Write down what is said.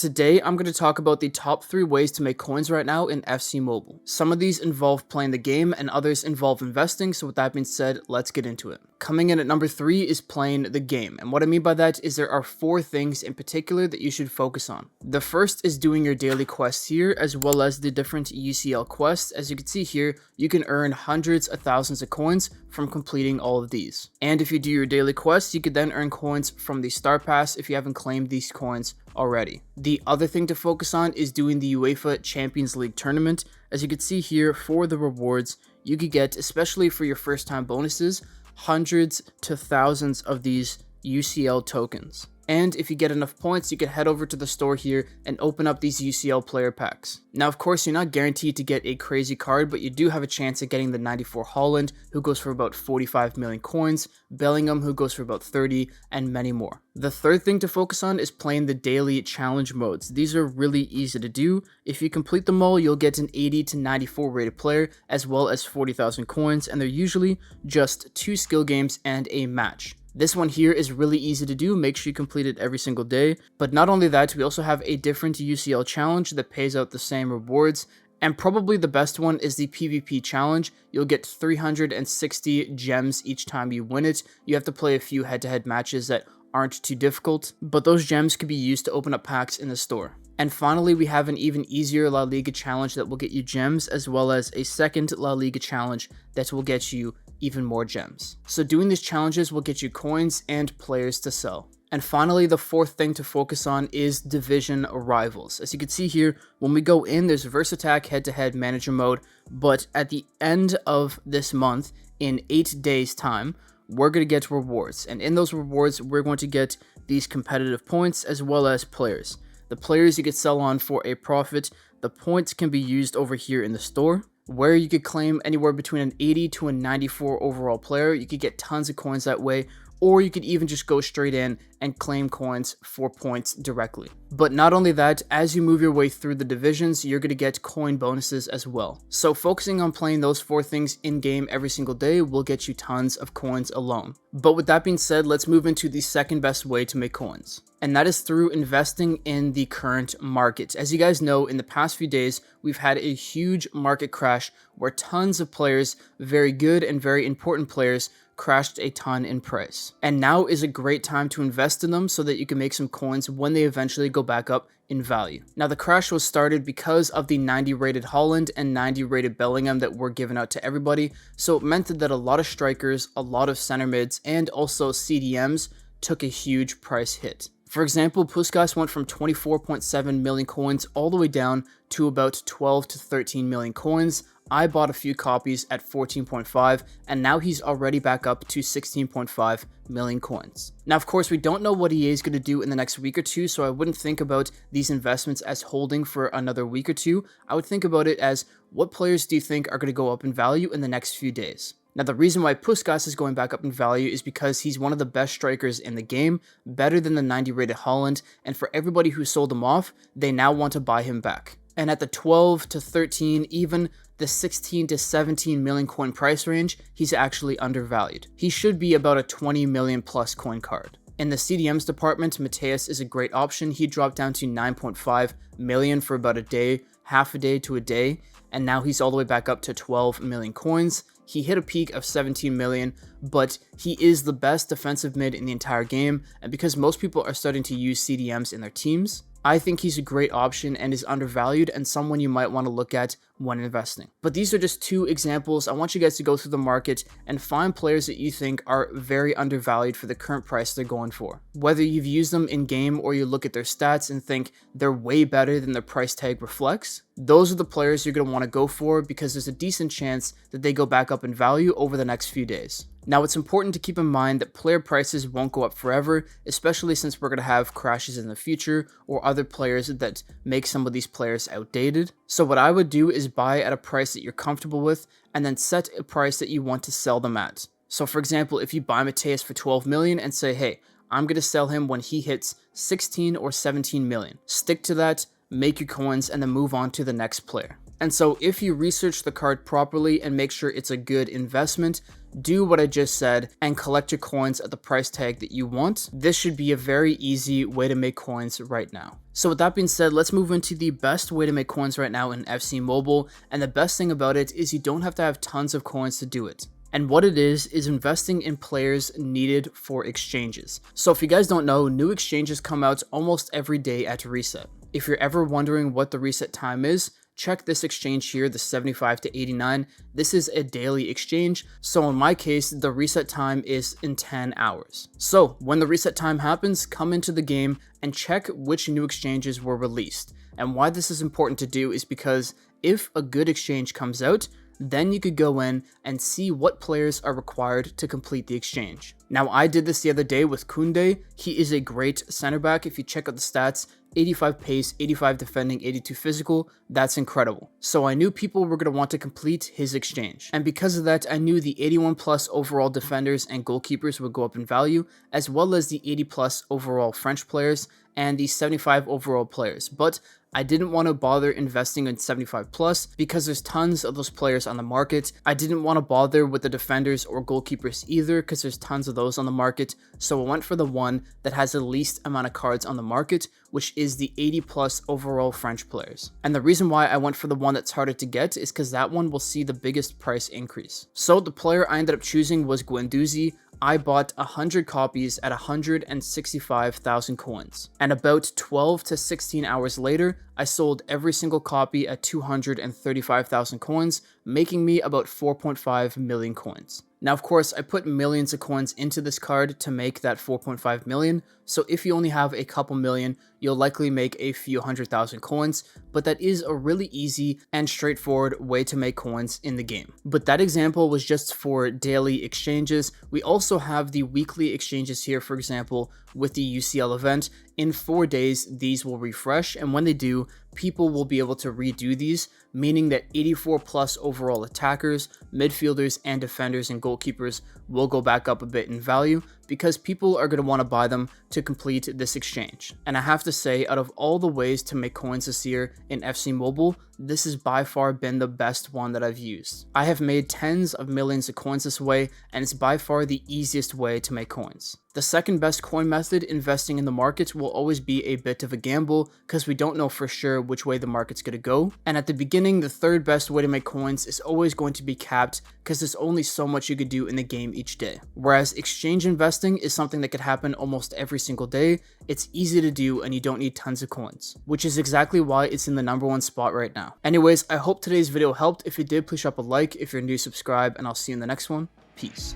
Today, I'm going to talk about the top 3 ways to make coins right now in FC Mobile. Some of these involve playing the game and others involve investing, so with that being said, let's get into it. Coming in at number 3 is playing the game, and what I mean by that is there are 4 things in particular that you should focus on. The first is doing your daily quests here, as well as the different UCL quests. As you can see here, you can earn hundreds of thousands of coins from completing all of these. And if you do your daily quests, you could then earn coins from the Star Pass if you haven't claimed these coins already. The other thing to focus on is doing the UEFA Champions League tournament. As you can see here, for the rewards, you could get, especially for your first time bonuses, hundreds to thousands of these UCL tokens. And if you get enough points, you can head over to the store here and open up these UCL player packs. Now, of course, you're not guaranteed to get a crazy card, but you do have a chance at getting the 94 Haaland, who goes for about 45 million coins, Bellingham, who goes for about 30, and many more. The third thing to focus on is playing the daily challenge modes. These are really easy to do. If you complete them all, you'll get an 80 to 94 rated player, as well as 40,000 coins, and they're usually just 2 skill games and a match. This one here is really easy to do, make sure you complete it every single day. But not only that, we also have a different UCL challenge that pays out the same rewards. And probably the best one is the PvP challenge. You'll get 360 gems each time you win it. You have to play a few head-to-head matches that aren't too difficult, but those gems can be used to open up packs in the store. And finally, we have an even easier La Liga challenge that will get you gems, as well as a second La Liga challenge that will get you even more gems. So doing these challenges will get you coins and players to sell. And finally, the fourth thing to focus on is division rivals. As you can see here, when we go in, there's Verse Attack head-to-head manager mode, but at the end of this month, in 8 days time, we're going to get rewards. And in those rewards, we're going to get these competitive points as well as players. The players you could sell on for a profit. The points can be used over here in the store, where you could claim anywhere between an 80 to a 94 overall player. You could get tons of coins that way, or you could even just go straight in and claim coins for points directly. But not only that, as you move your way through the divisions, you're going to get coin bonuses as well. So focusing on playing those 4 things in-game every single day will get you tons of coins alone. But with that being said, let's move into the second best way to make coins. And that is through investing in the current market. As you guys know, in the past few days, we've had a huge market crash where tons of players, very good and very important players, crashed a ton in price. And now is a great time to invest in them so that you can make some coins when they eventually go back up in value. Now, the crash was started because of the 90 rated Haaland and 90 rated Bellingham that were given out to everybody. So it meant that a lot of strikers, a lot of center mids, and also CDMs took a huge price hit. For example, Puskas went from 24.7 million coins all the way down to about 12 to 13 million coins. I bought a few copies at 14.5, and now he's already back up to 16.5 million coins. Now, of course, we don't know what EA is going to do in the next week or two, so I wouldn't think about these investments as holding for another week or two. I would think about it as, what players do you think are going to go up in value in the next few days? Now, the reason why Puskas is going back up in value is because he's one of the best strikers in the game, better than the 90 rated Haaland, and for everybody who sold him off, they now want to buy him back. And at the 12 to 13, even the 16 to 17 million coin price range, he's actually undervalued. He should be about a 20 million plus coin card. In the CDMs department, Mateus is a great option. He dropped down to 9.5 million for about a day, half a day to a day, and now he's all the way back up to 12 million coins. He hit a peak of 17 million, but he is the best defensive mid in the entire game, and because most people are starting to use CDMs in their teams, I think he's a great option and is undervalued and someone you might want to look at when investing. But these are just 2 examples. I want you guys to go through the market and find players that you think are very undervalued for the current price they're going for. Whether you've used them in game or you look at their stats and think they're way better than their price tag reflects, those are the players you're going to want to go for because there's a decent chance that they go back up in value over the next few days. Now, it's important to keep in mind that player prices won't go up forever, especially since we're going to have crashes in the future or other players that make some of these players outdated. So what I would do is buy at a price that you're comfortable with and then set a price that you want to sell them at. So for example, if you buy Mateus for 12 million and say, hey, I'm going to sell him when he hits 16 or 17 million. Stick to that, make your coins, and then move on to the next player. And so if you research the card properly and make sure it's a good investment, do what I just said and collect your coins at the price tag that you want, this should be a very easy way to make coins right now. So with that being said, let's move into the best way to make coins right now in FC Mobile, and the best thing about it is you don't have to have tons of coins to do it. And what it is investing in players needed for exchanges. So if you guys don't know, new exchanges come out almost every day at reset. If you're ever wondering what the reset time is, check this exchange here, the 75 to 89. This is a daily exchange, so in my case, the reset time is in 10 hours. So when the reset time happens, come into the game and check which new exchanges were released. And why this is important to do is because if a good exchange comes out, then you could go in and see what players are required to complete the exchange. Now, I did this the other day with Koundé. He is a great center back. If you check out the stats, 85 pace, 85 defending, 82 physical, that's incredible. So I knew people were going to want to complete his exchange. And because of that, I knew the 81 plus overall defenders and goalkeepers would go up in value, as well as the 80 plus overall French players and the 75 overall players. But I didn't want to bother investing in 75 plus because there's tons of those players on the market. I didn't want to bother with the defenders or goalkeepers either because there's tons of those on the market. So I went for the one that has the least amount of cards on the market, which is the 80 plus overall French players. And the reason why I went for the one that's harder to get is because that one will see the biggest price increase. So the player I ended up choosing was Guendouzi. I bought 100 copies at 165,000 coins. And about 12 to 16 hours later, I sold every single copy at 235,000 coins, making me about 4.5 million coins. Now, of course, I put millions of coins into this card to make that 4.5 million, so if you only have a couple million, you'll likely make a few 100,000 coins, but that is a really easy and straightforward way to make coins in the game. But that example was just for daily exchanges. We also have the weekly exchanges here, for example, with the UCL event. In 4 days, these will refresh, and when they do, people will be able to redo these, meaning that 84 plus overall attackers, midfielders, and defenders and goalkeepers will go back up a bit in value because people are going to want to buy them to complete this exchange. And I have to say, out of all the ways to make coins this year in FC Mobile, this has by far been the best one that I've used. I have made tens of millions of coins this way, and it's by far the easiest way to make coins. The second best coin method, investing in the market, will always be a bit of a gamble because we don't know for sure which way the market's going to go. And at the beginning, the third best way to make coins is always going to be capped because there's only so much you could do in the game each day. Whereas exchange investing is something that could happen almost every single day. It's easy to do and you don't need tons of coins, which is exactly why it's in the #1 spot right now. Anyways, I hope today's video helped. If it did, please drop a like. If you're new, subscribe, and I'll see you in the next one. Peace.